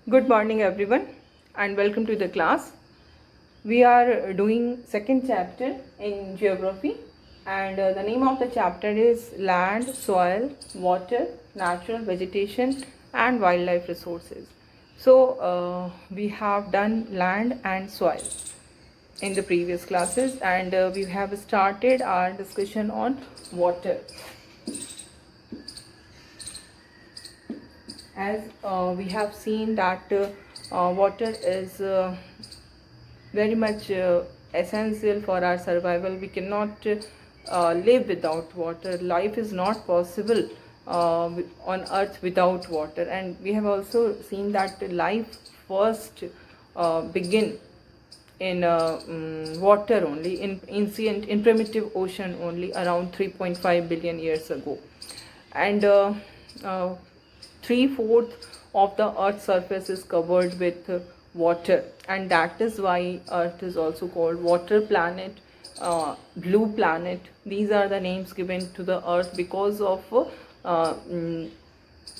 Good morning everyone and welcome to the class. We are doing second chapter in geography and the name of the chapter is land, soil, water, natural vegetation and wildlife resources. So we have done land and soil in the previous classes and we have started our discussion on water. As we have seen that water is very much essential for our survival. We cannot live without water. Life is not possible on earth without water. And we have also seen that life first begin in water only, in ancient, in primitive ocean only, around 3.5 billion years ago. And 3/4 of the earth's surface is covered with water, and that is why earth is also called water planet, blue planet. These are the names given to the earth because of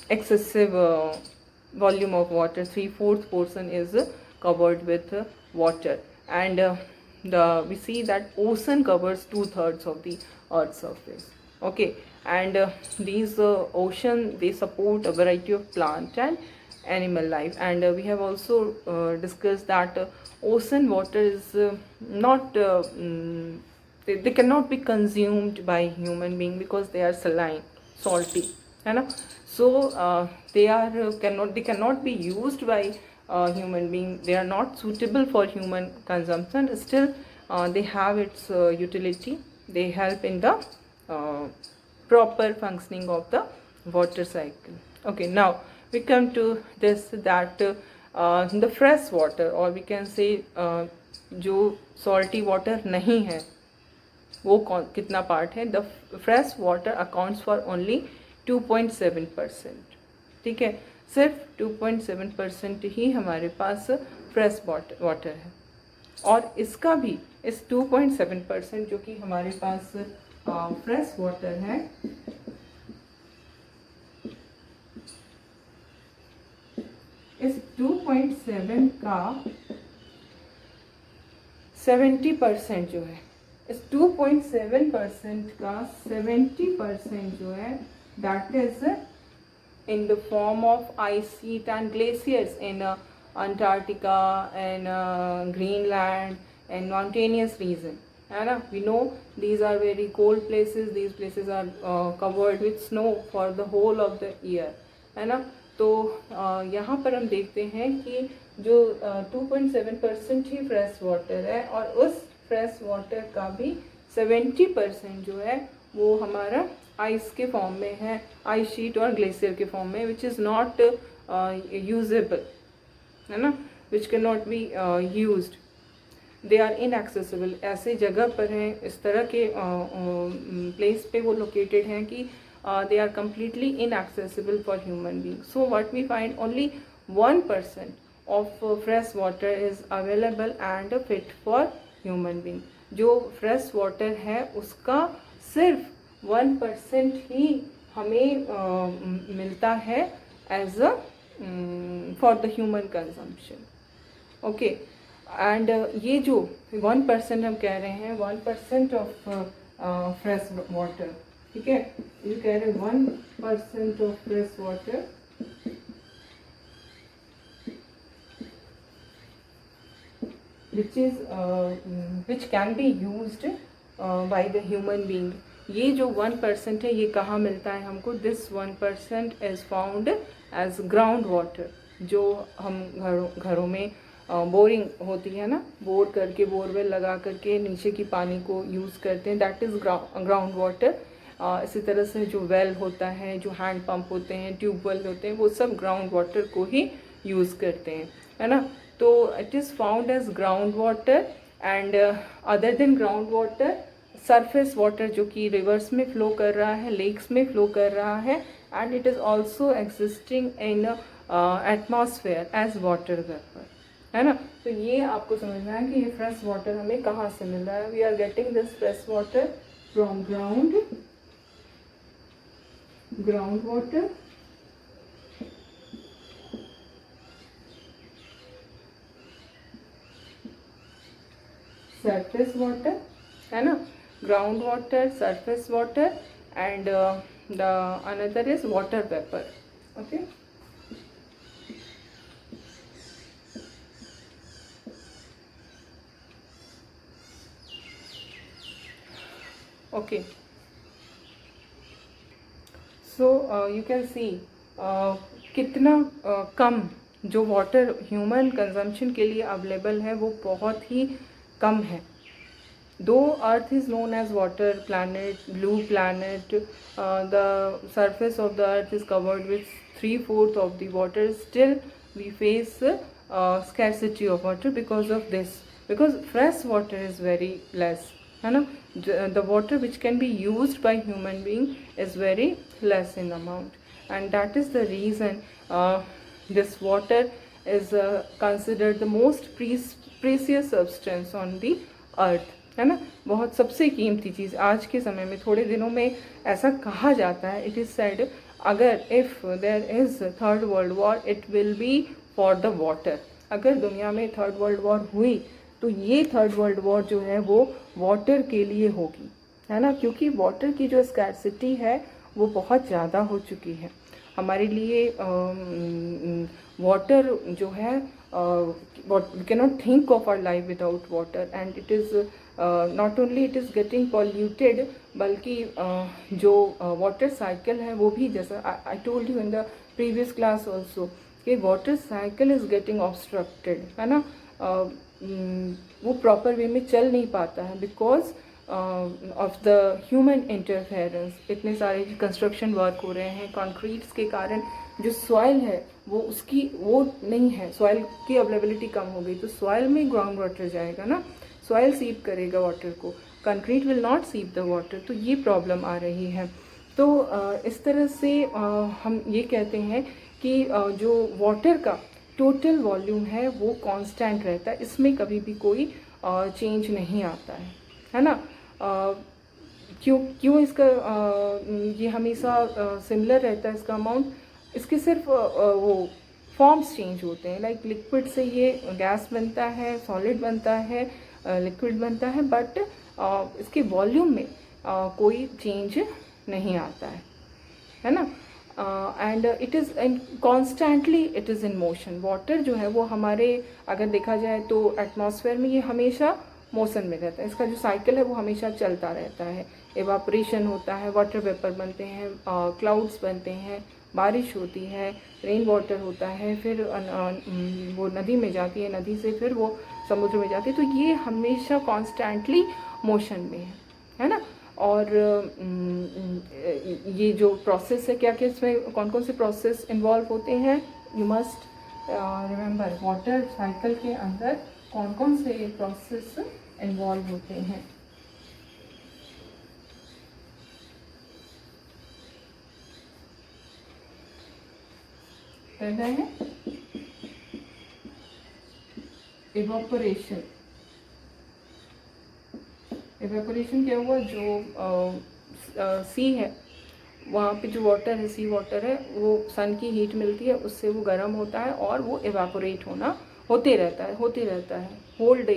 excessive volume of water. 3/4 portion is covered with water, and we see that ocean covers 2/3 of the earth's surface. Okay, and these ocean, they support a variety of plant and animal life. And we have also discussed that ocean water is not they cannot be consumed by human being because they are saline, salty, है ना. So they cannot be used by human being. They are not suitable for human consumption. Still they have its utility. They help in the proper functioning of the water cycle. Okay, now we come to this, that the fresh water, or we can say जो salty water नहीं है वो कितना part है. The fresh water accounts for only 2.7%. ठीक है, सिर्फ 2.7% ही हमारे पास फ्रेश वाटर है. और इसका भी, इस 2.7% जो कि हमारे पास फ्रेश वाटर है, इस 2.7 का 70% जो है, इस 2.7% का 70% जो है, that is in the form of ice sheet and glaciers in Antarctica and Greenland and mountainous region, है ना. We know these are very cold places. These places are covered with snow for the whole of the year, है ना. तो यहाँ पर हम देखते हैं कि जो 2.7% ही फ्रेश वाटर है, और उस फ्रेश वाटर का भी 70% जो है वो हमारा आइस के फॉर्म में है, आइस शीट और ग्लेशियर के फॉर्म में, विच इज़ नॉट यूजेबल, है ना, which can not be used. They are inaccessible. ऐसे जगह पर हैं, इस तरह के प्लेस पे वो लोकेटेड हैं कि they are completely inaccessible for human beings. So what we find, only 1% of fresh water is available and fit for human being. जो fresh water है उसका सिर्फ 1% ही हमें मिलता है as a for the human consumption. Okay, and ये जो 1% हम कह रहे हैं, 1% of fresh water, ठीक है, you carry 1% of fresh water which can be used by the human being. ये जो 1% है, ये कहाँ मिलता है हमको? This 1% is found as ground water. जो हम घरों में बोरिंग होती है ना, बोर करके, बोरवेल लगा करके नीचे की पानी को यूज़ करते हैं, दैट इज़ ग्राउंड वाटर. इसी तरह से जो वेल होता है, जो हैंड पंप होते हैं, ट्यूबवेल होते हैं, वो सब ग्राउंड वाटर को ही यूज़ करते हैं, है ना. तो it is found as ground water. And other than ground water, surface water जो कि रिवर्स में फ्लो कर रहा है, लेक्स में फ्लो कर रहा है, and it is also existing in atmosphere as water vapour, है ना. तो ये आपको समझना है कि ये फ्रेश वाटर हमें कहाँ से मिल रहा है. We are getting this fresh water from ground water surface water, है ना, ground water, surface water, and the another is water vapor. Okay. Okay. So you can see कितना कम जो वाटर ह्यूमन कंजम्पशन के लिए अवेलेबल है वो बहुत ही कम है. Though Earth is known as water planet, blue planet, the surface of the Earth is covered with 3/4 of the water. Still, we face scarcity of water because of this. Because fresh water is very less, है ना. The water which can be used by human being is very less in amount, and that is the reason this water is considered the most precious substance on the earth, है ना. बहुत सबसे कीमती चीज़ आज के समय में, थोड़े दिनों में ऐसा कहा जाता है, इट इज़ सेड, अगर if there is third world war it will be for the water. अगर दुनिया में थर्ड वर्ल्ड वॉर हुई तो ये थर्ड वर्ल्ड वॉर जो है वो वाटर के लिए होगी, है ना. क्योंकि वाटर की जो स्कैर्सिटी है वो बहुत ज़्यादा हो चुकी है हमारे लिए. वाटर जो है, we can not think of our life without water, and it is not only it is getting polluted, बल्कि जो वाटर साइकिल है वो भी, जैसा I told you in the previous class also, कि water cycle is getting obstructed, है ना. वो प्रॉपर वे में चल नहीं पाता है because of the human interference. इतने सारे कंस्ट्रक्शन वर्क हो रहे हैं, कंक्रीट्स के कारण जो सॉइल है वो उसकी वो नहीं है, सॉइल की अवेलेबिलिटी कम हो गई, तो सॉइल में ग्राउंड वाटर जाएगा ना, सॉइल सीप करेगा वाटर को, कंक्रीट विल नॉट सीप द वाटर. तो ये प्रॉब्लम आ रही है. तो इस तरह से हम ये कहते हैं कि जो वाटर का टोटल वॉल्यूम है वो कांस्टेंट रहता है, इसमें कभी भी कोई चेंज नहीं आता है ना. क्यों इसका ये हमेशा सिमिलर रहता है इसका अमाउंट. इसके सिर्फ वो फॉर्म्स चेंज होते हैं, लाइक लिक्विड से ये गैस बनता है, सॉलिड बनता है, लिक्विड बनता है, बट इसके वॉल्यूम में कोई चेंज नहीं आता है ना. And it is constantly it is in motion. Water जो है वो हमारे, अगर देखा जाए तो एटमॉस्फेयर में ये हमेशा मोशन में रहता है, इसका जो साइकिल है वो हमेशा चलता रहता है. एवापोरेशन होता है, वाटर वेपर बनते हैं, क्लाउड्स बनते हैं, बारिश होती है, रेन वाटर होता है, फिर वो नदी में जाती है, नदी से फिर वो समुद्र में जाती है. तो ये हमेशा कॉन्स्टेंटली मोशन में है ना. और ये जो प्रोसेस है, क्या क्या इसमें कौन कौन से प्रोसेस इन्वॉल्व होते हैं, you must remember, water cycle के अंदर कौन कौन से प्रोसेस इन्वॉल्व होते हैं. पहला है इवापोरेशन. इवेपोरेशन क्या हुआ, जो सी है वहाँ पे जो वाटर है, सी वाटर है, वो सन की हीट मिलती है, उससे वो गर्म होता है और वो इवेपोरेट होते रहता है होल डे,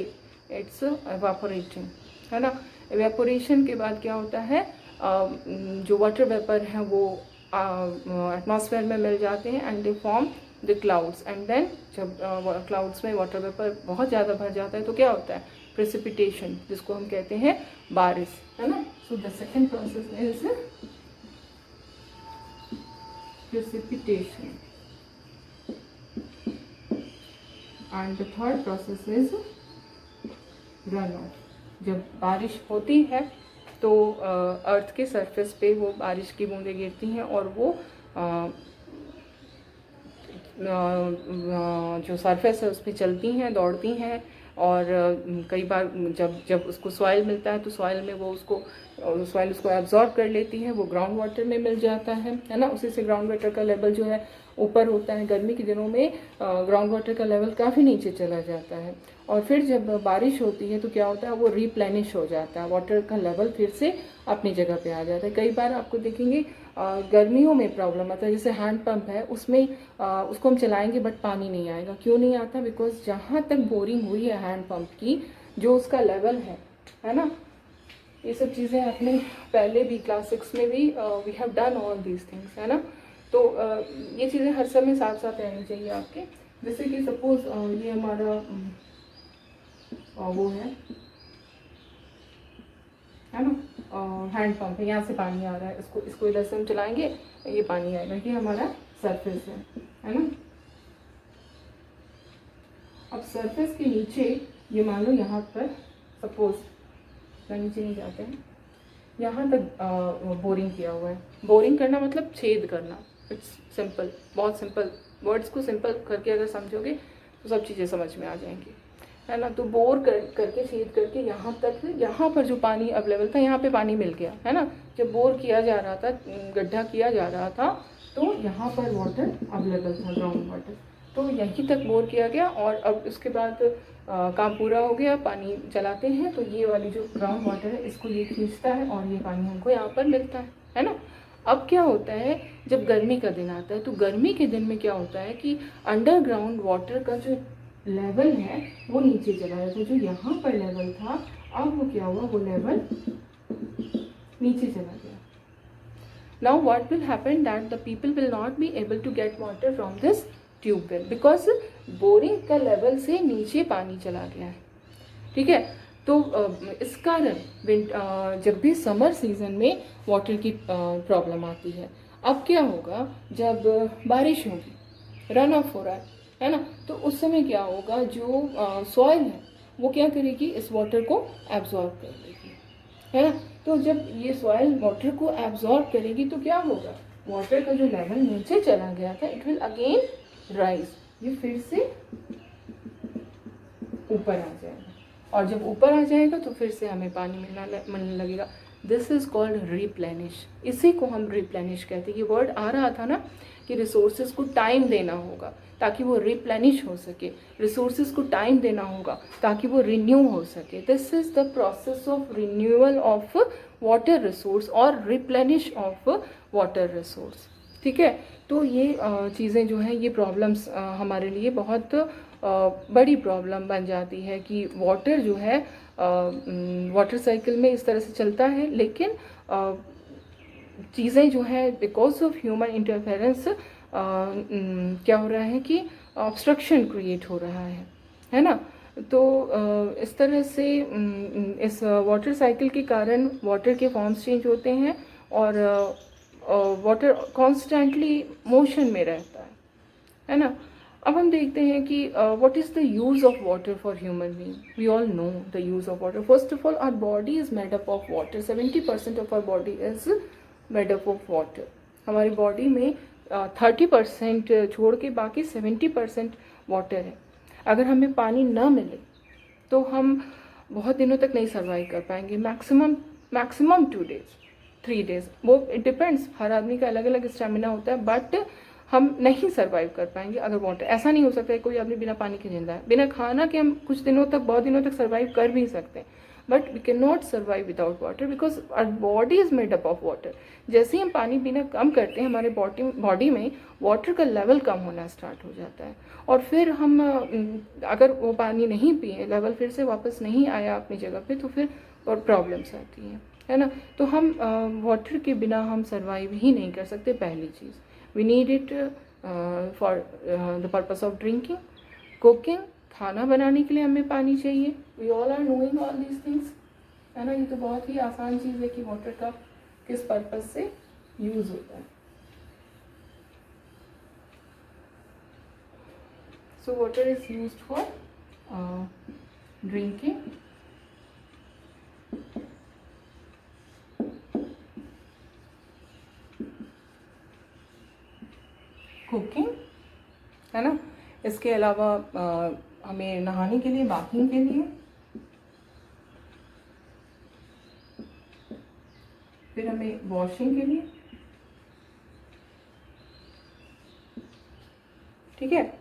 इट्स इवेपोरेटिंग, है ना. इवेपोरेशन के बाद क्या होता है, जो वाटर वेपर हैं वो एटमॉस्फेयर में मिल जाते हैं and they form the clouds. And then जब क्लाउड्स में वाटर वेपर बहुत ज़्यादा भर जाता है तो क्या होता है, प्रेसिपिटेशन, जिसको हम कहते हैं बारिश, है ना. So the second process is precipitation and the third process is run of. जब बारिश होती है तो अर्थ के सरफेस पे वो बारिश की बूंदें गिरती हैं और वो जो सरफेस है उस पर चलती हैं, दौड़ती हैं, और कई बार जब उसको सॉइल मिलता है तो सॉइल में वो सॉइल उसको एब्जॉर्ब कर लेती है, वो ग्राउंड वाटर में मिल जाता है ना. उसी से ग्राउंड वाटर का लेवल जो है ऊपर होता है. गर्मी के दिनों में ग्राउंड वाटर का लेवल काफ़ी नीचे चला जाता है, और फिर जब बारिश होती है तो क्या होता है, वो रिप्लेनिश हो जाता है, वाटर का लेवल फिर से अपनी जगह पे आ जाता है. कई बार आपको देखेंगे गर्मियों में प्रॉब्लम आता है, जैसे हैंड पंप है उसमें उसको हम चलाएंगे बट पानी नहीं आएगा. क्यों नहीं आता, बिकॉज जहाँ तक बोरिंग हुई है हैंड पंप की जो उसका लेवल है ना। ये सब चीज़ें आपने पहले भी क्लास 6 में भी we have done all these things, है ना। तो ये चीज़ें हर समय साथ साथ रहनी चाहिए आपके। जैसे कि सपोज ये हमारा वो है ना, हैंड पंप है, यहाँ से पानी आ रहा है, इसको इधर से हम चलाएंगे, ये पानी आएगा, ये हमारा सरफेस है ना। अब सरफेस के नीचे ये मान लो यहाँ पर सपोज नीचे नहीं जाते हैं, यहाँ तक बोरिंग किया हुआ है। बोरिंग करना मतलब छेद करना, इट्स सिंपल, बहुत सिंपल। वर्ड्स को सिंपल करके अगर समझोगे तो सब चीज़ें समझ में आ जाएंगी, है ना। तो बोर करके छेद करके यहाँ तक, यहाँ पर जो पानी अवेलेबल था यहाँ पे पानी मिल गया, है ना। जब बोर किया जा रहा था, गड्ढा किया जा रहा था, तो यहाँ पर वाटर अवेलेबल था, ग्राउंड वाटर, तो यहीं तक बोर किया गया। और अब उसके बाद काम पूरा हो गया, पानी चलाते हैं, तो ये वाली जो ग्राउंड वाटर है इसको ये खींचता है और ये पानी हमको यहाँ पर मिलता है ना। अब क्या होता है, जब गर्मी का दिन आता है, तो गर्मी के दिन में क्या होता है कि अंडरग्राउंड वाटर का जो लेवल है वो नीचे चला जाता है। जो यहाँ पर लेवल था, अब वो क्या हुआ, वो लेवल नीचे चला गया। Now what will happen that the people will not be able to get water from this tube well because boring का लेवल से नीचे पानी चला गया है, ठीक है। तो इस कारण जब भी समर सीजन में वाटर की प्रॉब्लम आती है। अब क्या होगा, जब बारिश होगी, रन ऑफ हो रहा है ना, तो उस समय क्या होगा, जो सॉइल है वो क्या करेगी, इस वाटर को एब्जॉर्ब कर लेगी, है ना। तो जब ये सॉइल वाटर को एब्जॉर्ब करेगी तो क्या होगा, वाटर का जो लेवल नीचे चला गया था, इट विल अगेन राइज, ये फिर से ऊपर आ जाएगा। और जब ऊपर आ जाएगा तो फिर से हमें पानी मिलने लगेगा। This is called replenish. इसी को हम रिप्लेनिश कहते हैं। ये वर्ड आ रहा था ना कि रिसोर्सेज को टाइम देना होगा ताकि वो रिप्लेनिश हो सके, रिसोर्सेज को टाइम देना होगा ताकि वो रिन्यू हो सके। This is the process of renewal of water resource और रिप्लेनिश ऑफ वाटर रिसोर्स, ठीक है। तो ये चीज़ें जो हैं, ये प्रॉब्लम्स हमारे लिए बहुत बड़ी प्रॉब्लम बन जाती है कि वाटर जो है वाटर साइकिल में इस तरह से चलता है, लेकिन चीज़ें जो है बिकॉज ऑफ ह्यूमन इंटरफेरेंस क्या हो रहा है कि ऑब्स्ट्रक्शन क्रिएट हो रहा है ना। तो इस तरह से इस वाटर साइकिल के कारण वाटर के फॉर्म्स चेंज होते हैं और वाटर कॉन्स्टेंटली मोशन में रहता है ना। अब हम देखते हैं कि what is the use of water for human being. We all know the use of water. First of all, our body is made up of water. 70% of our body is made up of water. हमारी body में 30% छोड़ के बाकी 70% water है। अगर हमें पानी ना मिले तो हम बहुत दिनों तक नहीं सर्वाइव कर पाएंगे। मैक्सिमम 2 डेज 3 डेज, वो इट डिपेंड्स, हर आदमी का अलग अलग स्टेमिना होता है, बट हम नहीं सर्वाइव कर पाएंगे अगर वाटर। ऐसा नहीं हो सकता है कोई आदमी बिना पानी के जिंदा है। बिना खाना के हम कुछ दिनों तक, बहुत दिनों तक सर्वाइव कर भी सकते हैं, but we can not survive without water because our body is made up of water. जैसे ही हम पानी पीना कम करते हैं, हमारे बॉडी में वाटर का लेवल कम होना स्टार्ट हो जाता है, और फिर हम अगर वो पानी नहीं पिए, लेवल फिर से वापस नहीं आया अपनी जगह पे, तो फिर और प्रॉब्लम्स आती हैं, है ना। तो हम वाटर के बिना हम सर्वाइव ही नहीं कर सकते। पहली चीज़, we need it for the purpose of drinking, cooking, खाना बनाने के लिए हमें पानी चाहिए। We all are knowing all these things, है ना। ये तो बहुत ही आसान चीज़ है कि वाटर का किस पर्पस से यूज़ होता है। So water is used for drinking, cooking, है ना। इसके अलावा हमें नहाने के लिए, बाथिंग के लिए, फिर हमें वॉशिंग के लिए, ठीक है।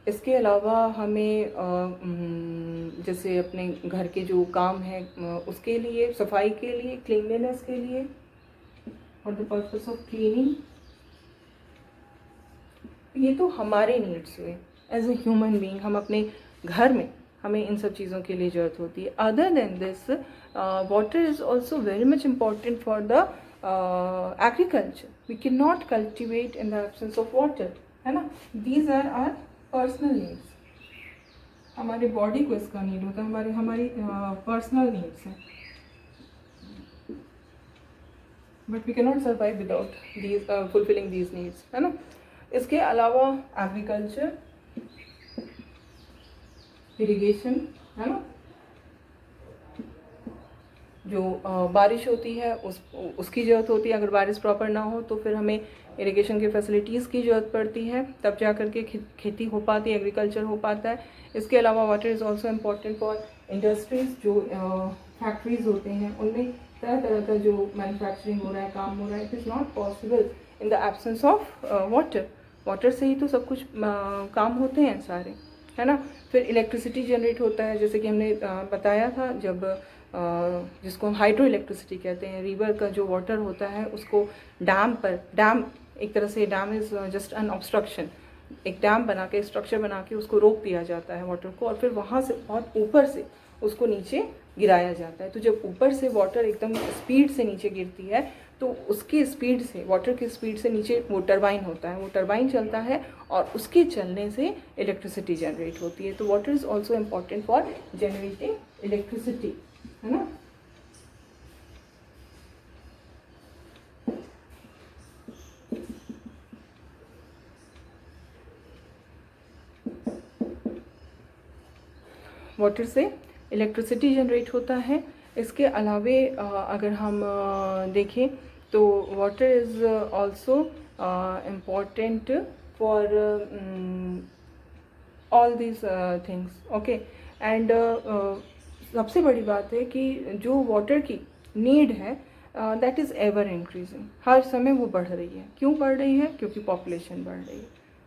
इसके अलावा हमें जैसे अपने घर के जो काम है उसके लिए, सफाई के लिए, क्लीनलीनेस के लिए, for the purpose of cleaning. ये तो हमारे नीड्स हुए एज ए ह्यूमन बीइंग। हम अपने घर में हमें इन सब चीज़ों के लिए ज़रूरत होती है. Other than this water is also very much important for the agriculture. We can not cultivate in the absence of water, है ना. These are are personal needs. हमारी बॉडी को इसका नीड होता है, हमारी पर्सनल नीड्स हैं. But we can not survive without these fulfilling these needs, है ना. इसके अलावा एग्रीकल्चर, इरिगेशन, है ना, जो बारिश होती है उसकी ज़रूरत होती है. अगर बारिश प्रॉपर ना हो तो फिर हमें इरिगेशन की फैसिलिटीज़ की ज़रूरत पड़ती है, तब जा कर के खेती हो पाती है, एग्रीकल्चर हो पाता है. इसके अलावा water is also important for industries. जो फैक्ट्रीज़ होते हैं उनमें तरह तरह का जो मैन्युफैक्चरिंग हो रहा है, काम हो रहा है, it is not possible in the absence of water. Water से ही तो सब कुछ काम होते हैं सारे, है ना. फिर इलेक्ट्रिसिटी जनरेट होता है, जैसे कि हमने बताया था, जब जिसको हम हाइड्रो इलेक्ट्रिसिटी कहते हैं. रिवर का जो वाटर होता है उसको डैम एक तरह से, dam is just an obstruction. एक डैम बना के, स्ट्रक्चर बना के उसको रोक दिया जाता है वाटर को, और फिर वहाँ से बहुत ऊपर से उसको नीचे गिराया जाता है. तो जब ऊपर से वाटर एकदम स्पीड से नीचे गिरती है तो उसकी स्पीड से, वाटर की स्पीड से नीचे वो टरबाइन होता है, वो टरबाइन चलता है और उसके चलने से इलेक्ट्रिसिटी जनरेट होती है. तो water is also important for generating electricity, है ना. वाटर से इलेक्ट्रिसिटी जनरेट होता है. इसके अलावे अगर हम देखें तो water is also important for all these things. Okay. And सबसे बड़ी बात है कि जो वाटर की नीड है दैट इज़ एवर इंक्रीजिंग. हर समय वो बढ़ रही है. क्यों बढ़ रही है? क्योंकि पॉपुलेशन बढ़ रही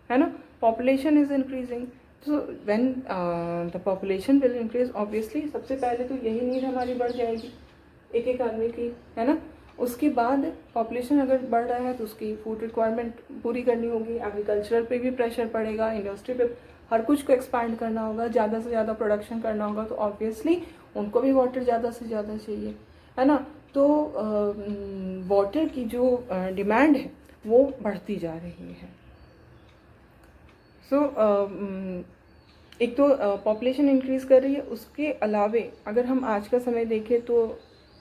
है ना. Population is increasing. तो when the population will increase, obviously सबसे पहले तो यही नीड हमारी बढ़ जाएगी, एक एक आदमी की, है ना. उसके बाद पॉपुलेशन अगर बढ़ रहा है तो उसकी फूड रिक्वायरमेंट पूरी करनी होगी. एग्रीकल्चरल पे भी प्रेशर पड़ेगा, इंडस्ट्री पे, हर कुछ को एक्सपांड करना होगा, ज़्यादा से ज़्यादा प्रोडक्शन करना होगा. तो ऑब्वियसली उनको भी वाटर ज़्यादा से ज़्यादा चाहिए, है ना. तो वाटर की जो डिमांड है वो बढ़ती जा रही है. सो एक तो पॉपुलेशन इंक्रीज़ कर रही है. उसके अलावे अगर हम आज का समय देखें तो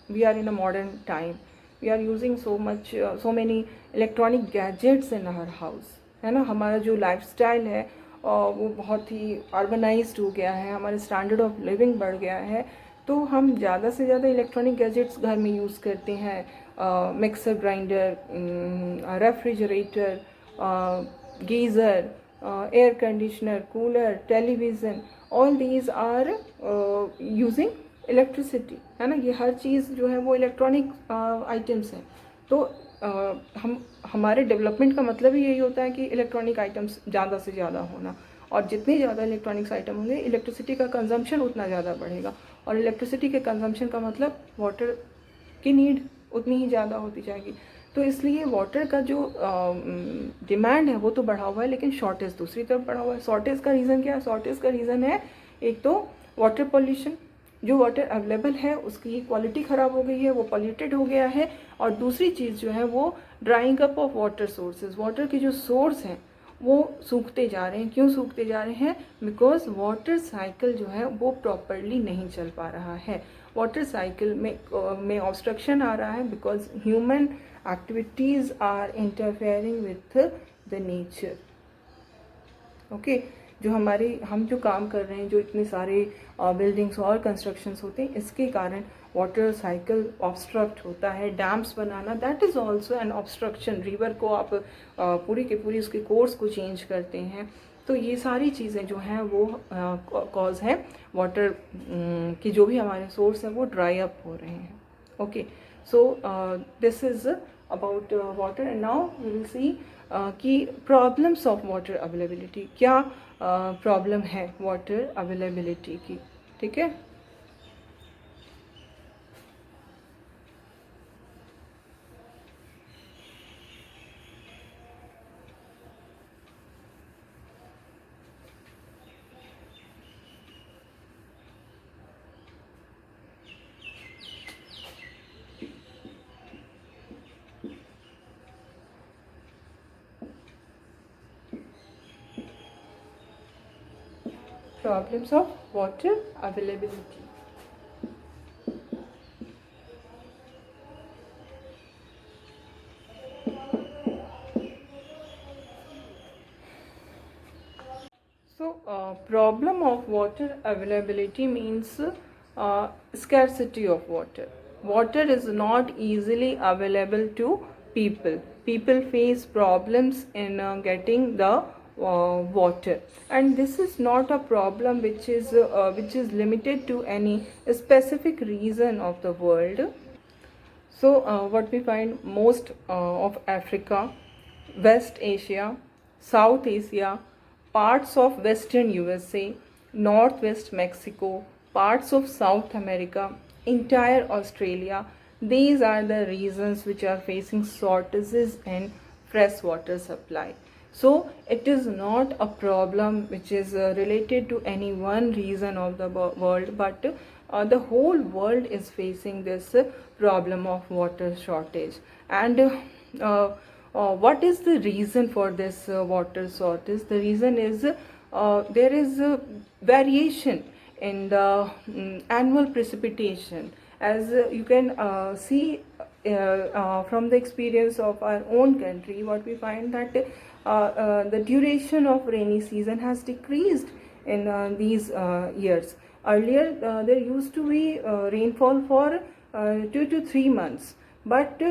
we are in a modern time. We are using so many electronic gadgets in our house, है ना. हमारा जो लाइफस्टाइल है वो बहुत ही अर्बनाइज्ड हो गया है, हमारे स्टैंडर्ड ऑफ लिविंग बढ़ गया है. तो हम ज़्यादा से ज़्यादा इलेक्ट्रॉनिक गैजेट्स घर में यूज़ करते हैं. Mixer grinder, refrigerator, geyser, air conditioner, cooler, television, all these are using electricity, है ना. ये हर चीज़ जो है वो इलेक्ट्रॉनिक आइटम्स हैं. तो हमारे डेवलपमेंट का मतलब ही यही होता है कि इलेक्ट्रॉनिक आइटम्स ज़्यादा से ज़्यादा होना. और जितने ज़्यादा इलेक्ट्रॉनिक्स आइटम होंगे, इलेक्ट्रिसिटी का कंजम्पशन उतना ज़्यादा बढ़ेगा. और इलेक्ट्रिसिटी के कंजम्पशन का मतलब वाटर की नीड उतनी ही ज़्यादा होती जाएगी. तो इसलिए वाटर का जो डिमांड है वो तो बढ़ा हुआ है, लेकिन शॉर्टेज दूसरी तरफ बढ़ा हुआ है. शॉर्टेज का रीज़न क्या है? शॉर्टेज का रीज़न है एक तो वाटर पॉल्यूशन. जो वाटर अवेलेबल है उसकी क्वालिटी ख़राब हो गई है, वो पॉल्यूटेड हो गया है. और दूसरी चीज़ जो है वो drawing up of water sources. Water के जो सोर्स हैं वो सूखते जा रहे हैं. क्यों सूखते जा रहे हैं? बिकॉज वाटर साइकिल जो है वो प्रॉपरली नहीं चल पा रहा है. वाटर साइकिल में ऑब्स्ट्रक्शन आ रहा है because human activities are interfering with the nature. Okay. जो हम जो काम कर रहे हैं, जो इतने सारे बिल्डिंग्स और कंस्ट्रक्शंस होते हैं, इसके कारण वाटर साइकिल ऑब्स्ट्रक्ट होता है. Dams banana, that is also an obstruction. River को आप पूरी की पूरी उसके कोर्स को चेंज करते हैं. तो ये सारी चीज़ें जो हैं वो कॉज है वाटर की, जो भी हमारे सोर्स हैं वो ड्राई अप हो रहे हैं. Okay. So this is about water. And now we will see कि प्रॉब्लम्स ऑफ वाटर अवेलेबिलिटी. क्या प्रॉब्लम है वाटर अवेलेबिलिटी की? ठीक है. Problems of water availability. So, problem of water availability means scarcity of water. Water is not easily available to people. People face problems in getting the water, and this is not a problem which is limited to any specific region of the world. So, what we find most of Africa, West Asia, South Asia, parts of Western USA, Northwest Mexico, parts of South America, entire Australia, these are the regions which are facing shortages in fresh water supply. So it is not a problem which is related to any one region of the world, but the whole world is facing this problem of water shortage. And what is the reason for this water shortage? The reason is there is variation in the annual precipitation. As you can see from the experience of our own country, what we find that the duration of rainy season has decreased in these years. Earlier there used to be rainfall for 2 to 3 months, but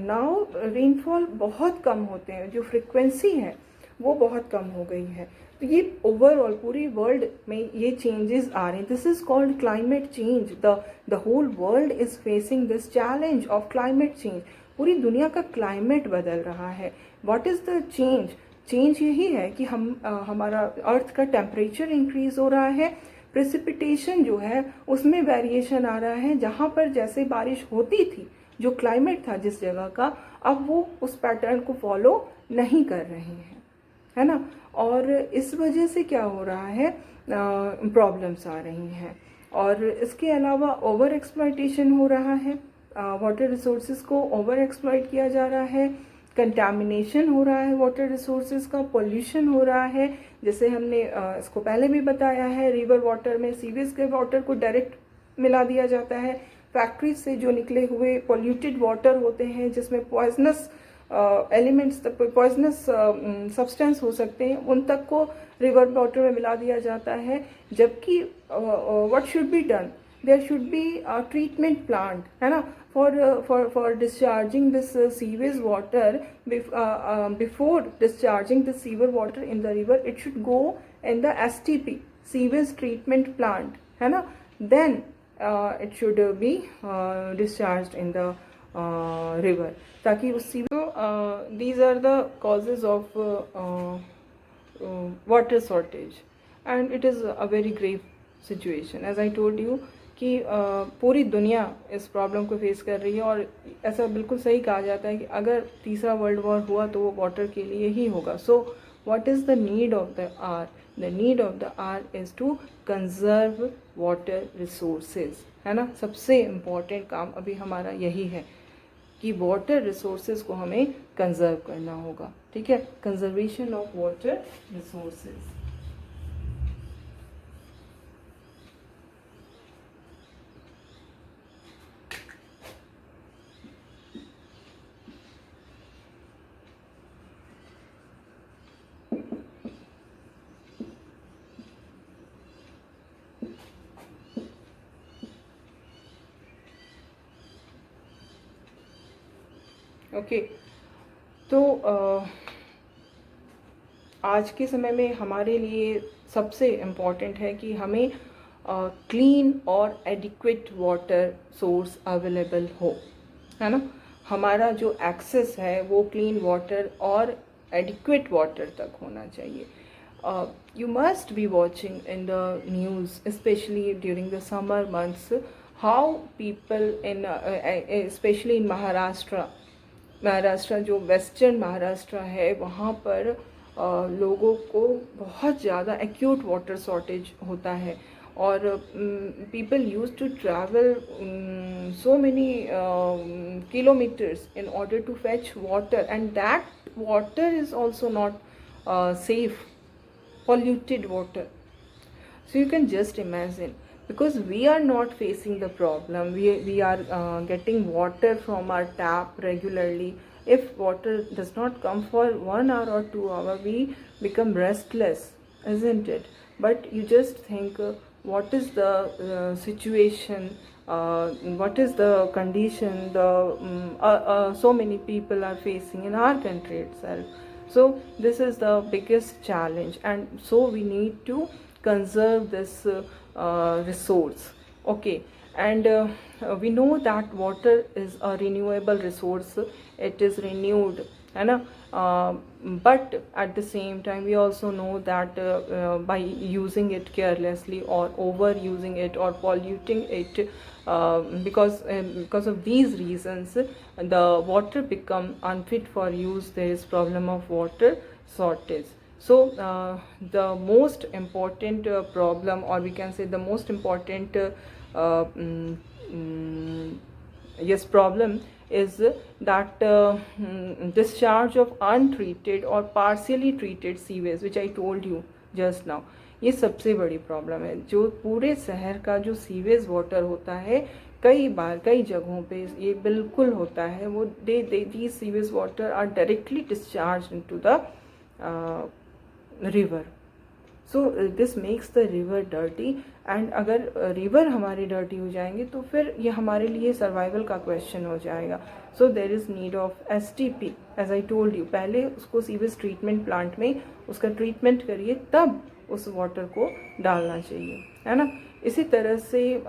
now rainfall बहुत कम होते हैं, जो frequency है वो बहुत कम हो गई है. तो ये ओवरऑल पूरी वर्ल्ड में ये चेंजेस आ रहे हैं. This is called climate change. The whole world is facing this challenge of climate change. पूरी दुनिया का क्लाइमेट बदल रहा है. What is the change? Change यही है कि हमारा अर्थ का टेम्परेचर इंक्रीज हो रहा है. प्रेसिपिटेशन जो है उसमें वेरिएशन आ रहा है. जहाँ पर जैसे बारिश होती थी, जो क्लाइमेट था जिस जगह का, अब वो उस पैटर्न को फॉलो नहीं कर रहे हैं, है ना. और इस वजह से क्या हो रहा है, प्रॉब्लम्स आ रही हैं. और इसके अलावा ओवर एक्सप्लॉयटेशन हो रहा है. वाटर रिसोर्सेज को ओवर एक्सप्लॉयट किया जा रहा है. कंटामिनेशन हो रहा है वाटर रिसोर्सेज का. पोल्यूशन हो रहा है. जैसे हमने इसको पहले भी बताया है, रिवर वाटर में सीवेज के वाटर को डायरेक्ट मिला दिया जाता है. फैक्ट्रीज से जो निकले हुए पॉल्यूटेड वाटर होते हैं, जिसमें पॉइजनस एलिमेंट्स, पॉइजनस सब्सटेंस हो सकते हैं, उन तक को रिवर वाटर में मिला दिया जाता है. जबकि what should be done, there should be a treatment plant, है ना, for discharging this sewage water. Before discharging this sewer water in the river, it should go in the STP, sewage treatment plant, है ना. Then it should be discharged in the river, ताकि उस these are the causes of water shortage, and it is a very grave situation. As I told you कि पूरी दुनिया इस problem को face कर रही है. और ऐसा बिल्कुल सही कहा जाता है कि अगर तीसरा वर्ल्ड वॉर हुआ तो वो वाटर के लिए ही होगा. So what is the need of the hour? The need of the hour is to conserve water resources, है ना. सबसे इम्पॉर्टेंट काम अभी हमारा यही है कि वाटर रिसोर्सेज को हमें कंजर्व करना होगा. ठीक है, conservation of water resources. Okay, तो आज के समय में हमारे लिए सबसे इम्पॉर्टेंट है कि हमें क्लीन और एडिक्वेट वाटर सोर्स अवेलेबल हो, है ना. हमारा जो एक्सेस है वो क्लीन वाटर और एडिक्वेट वाटर तक होना चाहिए. You must be watching in the news, especially during the summer months, how people in especially in Maharashtra जो वेस्टर्न महाराष्ट्र है, वहाँ पर लोगों को बहुत ज़्यादा एक्यूट वाटर शॉर्टेज होता है. और people use to travel so many kilometers in order to fetch water, and that water is also not safe, polluted water. So you can just imagine, because we are not facing the problem, we are getting water from our tap regularly. If water does not come for 1 hour or 2 hour, we become restless, isn't it? But you just think, what is the situation, what is the condition so many people are facing in our country itself. So this is the biggest challenge, and so we need to conserve this resource. Okay, and we know that water is a renewable resource, it is renewed, है ना. But at the same time we also know that by using it carelessly or overusing it or polluting it, because of these reasons the water become unfit for use. There is problem of water shortage. So the most important problem, or we can say the most important problem is that discharge of untreated or partially treated sewage, which I told you just now. ये सबसे बड़ी problem है. जो पूरे शहर का जो sewage water होता है, कई बार कई जगहों पे ये बिल्कुल होता है, वो these sewage water are directly discharge into the river. So this makes the river dirty. And अगर रिवर हमारे डर्टी हो जाएंगे तो फिर ये हमारे लिए सर्वाइवल का क्वेश्चन हो जाएगा. So there is need of STP, as I told you. पहले उसको सीवेज ट्रीटमेंट प्लांट में उसका ट्रीटमेंट करिए, तब उस वाटर को डालना चाहिए, है ना. इसी तरह से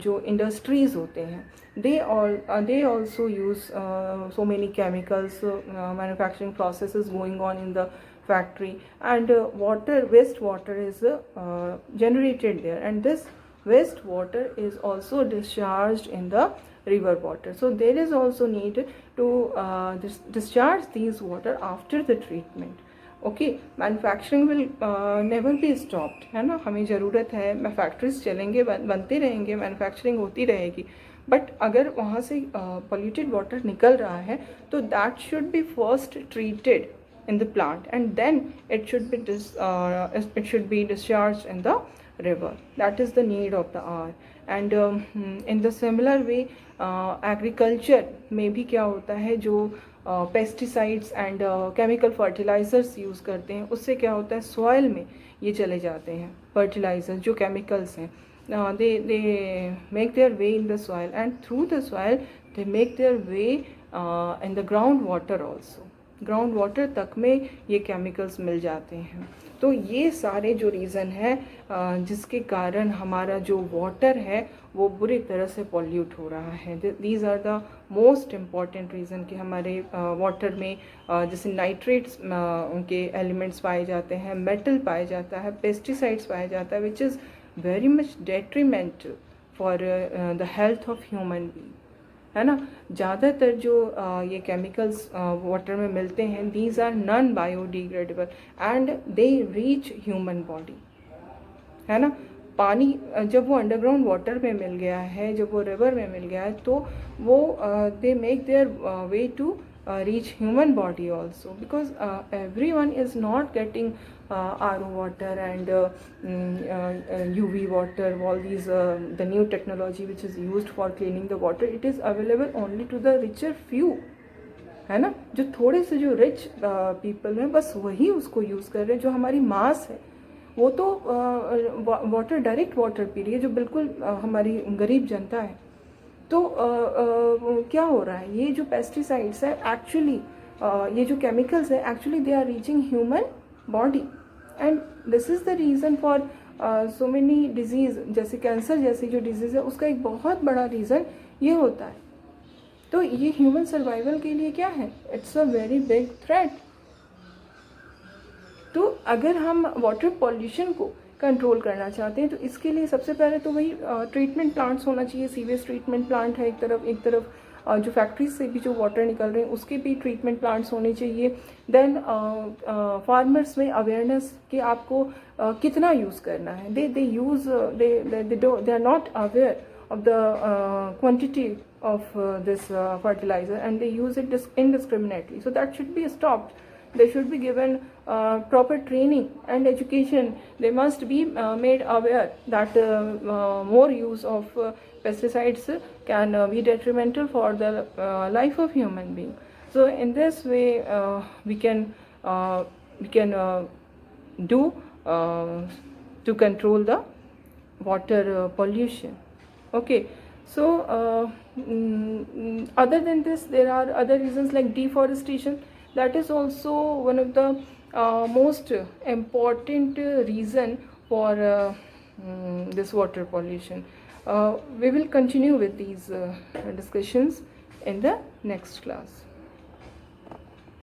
जो इंडस्ट्रीज़ होते हैं, they also use so many chemicals, manufacturing processes going on in the factory, and waste water is generated there, and this waste water is also discharged in the river water. So there is also need to discharge these water after the treatment. Okay, manufacturing will never be stopped, है ना. हमें ज़रूरत है, factories चलेंगे, बनते रहेंगे, manufacturing होती रहेगी. बट अगर वहाँ से पोल्यूटेड वाटर निकल रहा है तो that should be first treated in the plant, and then it should be discharged in the river. That is the need of the hour. And in the similar way agriculture में भी क्या होता है, जो pesticides and chemical fertilizers use करते हैं, उससे क्या होता है, सॉइल में ये चले जाते हैं फर्टिलाइजर्स, जो केमिकल्स हैं. they make their way in the soil, and through the soil they make their way in the ground water also. Ground water तक में ये केमिकल्स मिल जाते हैं. तो ये सारे जो रीज़न है जिसके कारण हमारा जो वाटर है वो बुरी तरह से पॉल्यूट हो रहा है. These are the most important reason कि हमारे वाटर में जैसे नाइट्रेट्स उनके एलिमेंट्स पाए जाते हैं, मेटल पाया जाता है, पेस्टिसाइड्स पाया जाता है, which is very much detrimental for the health of human being, है ना. ज़्यादातर जो ये केमिकल्स वाटर में मिलते हैं, these are non biodegradable and they reach human body, है ना. पानी जब वो अंडरग्राउंड वाटर में मिल गया है, जब वो रिवर में मिल गया है, तो वो they make their way to reach human body also, because everyone is not getting RO water and UV water, all these the new technology which is used for cleaning the water. It is available only to the richer few, है ना. जो थोड़े से जो rich people हैं, बस वही उसको यूज़ कर रहे हैं. जो हमारी मास है वो तो वाटर डायरेक्ट वाटर पी रही है, जो बिल्कुल हमारी गरीब जनता है. तो क्या हो रहा है, ये जो पेस्टिसाइड्स है एक्चुअली, ये जो केमिकल्स है actually they are reaching human body, and this is the reason for so many disease. जैसे कैंसर जैसी जो डिजीज़ है, उसका एक बहुत बड़ा रीज़न ये होता है. तो ये ह्यूमन सर्वाइवल के लिए क्या है, it's a very big threat. तो अगर हम वाटर पॉल्यूशन को कंट्रोल करना चाहते हैं तो इसके लिए सबसे पहले तो वही ट्रीटमेंट प्लांट्स होना चाहिए. सीवेज ट्रीटमेंट प्लांट है एक तरफ जो फैक्ट्रीज से भी जो वाटर निकल रहे हैं उसके भी ट्रीटमेंट प्लांट्स होने चाहिए. देन फार्मर्स में अवेयरनेस कि आपको कितना यूज़ करना है. They are not aware of the quantity of this fertilizer, and they use it indiscriminately. So that should be stopped. They should be given proper training and education. They must be made aware that more use of pesticides can be detrimental for the life of human being. So in this way we can do to control the water pollution. Okay, so other than this, there are other reasons like deforestation. That is also one of the most important reason for this water pollution. We will continue with these discussions in the next class.